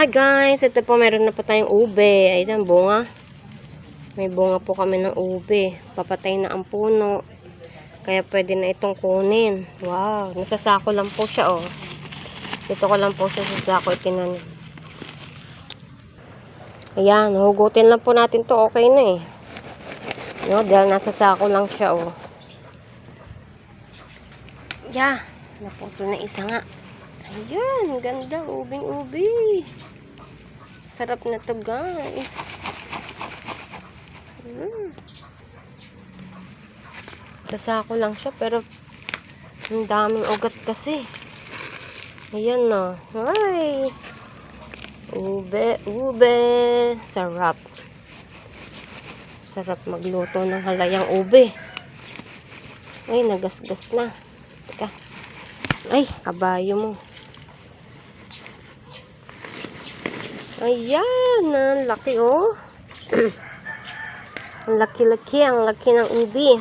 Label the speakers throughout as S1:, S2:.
S1: Hi guys, ito po meron na po tayong ube. Ayan, bunga. May bunga po kami ng ube. Papatay na ang puno. Kaya pwede na itong kunin. Wow, nasasako lang po siya oh. Dito ko lang po siya sa sako itinanim. Ayan, hugutin lang po natin to. Okay na eh. No, dahil nasa sako lang siya oh. Yeah, naputo na isa nga. Ayan, ganda, ubing-ubi. Sarap na to guys. Sasako lang siya pero ang daming ugat kasi. Ayan na. Ay! Ube, ube. Sarap. Sarap magluto ng halayang ube. Ay, nagasgas na. Teka. Ay, kabayo mo. Ayan, ang laki oh. Ang laki-laki, ang laki ng ubi.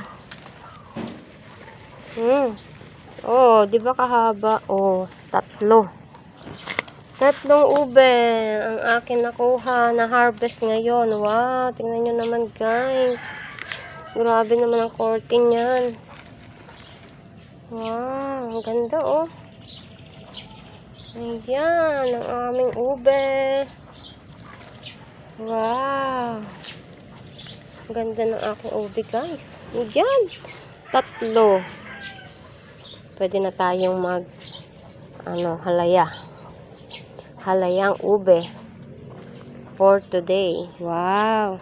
S1: Oh, di ba kahaba? Oh, tatlo. Tatlong ube ang akin nakuha na harvest ngayon. Wow, tingnan nyo naman guys. Grabe naman ang korte niyan. Wow, ang ganda oh. Ayan, ang aming ube. Wow. Ganda ng aking ube guys. Ayan. Tatlo. Pwede na tayong halaya. Halayang ube. For today. Wow.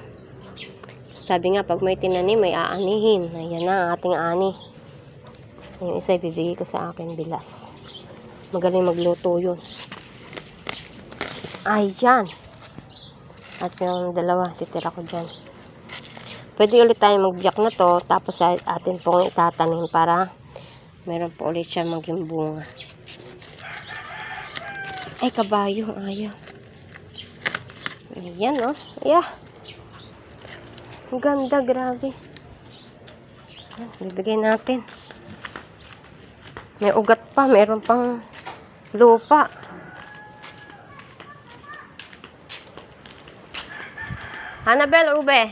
S1: Sabi nga, pag may tinanim, may aanihin. Ayan na ang ating ani. Yung isa ibibigay ko sa akin bilas. Magaling magluto yun. Ayan. At yung dalawa, titira ko dyan. Pwede ulit tayo magbiyak na to. Tapos atin pong itatanim para meron po ulit siya maging bunga. Ay, kabayo. Ayaw. Ayan, oh. Yeah. Ang ganda, grabe. Bibigay natin. May ugat pa. Meron pang lupa. Hanabel, ube.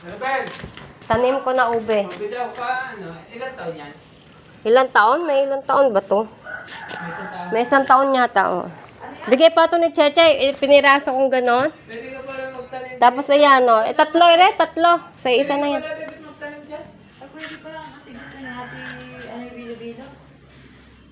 S2: Hanabel.
S1: Tanim ko na ube.
S2: Bigla ka, ilan taon yan?
S1: Ilang taon? May ilang taon ba to? May isang taon yata, oh. Bigay pa to ni Chechay. Piniraso kong ganon.
S2: Pwede ka pala magtanim.
S1: Tapos ayan, oh. Tatlo, tatlo. Sa isa na yan.
S2: Pwede magtanim dyan?
S3: Pwede pa lang kasi gusto natin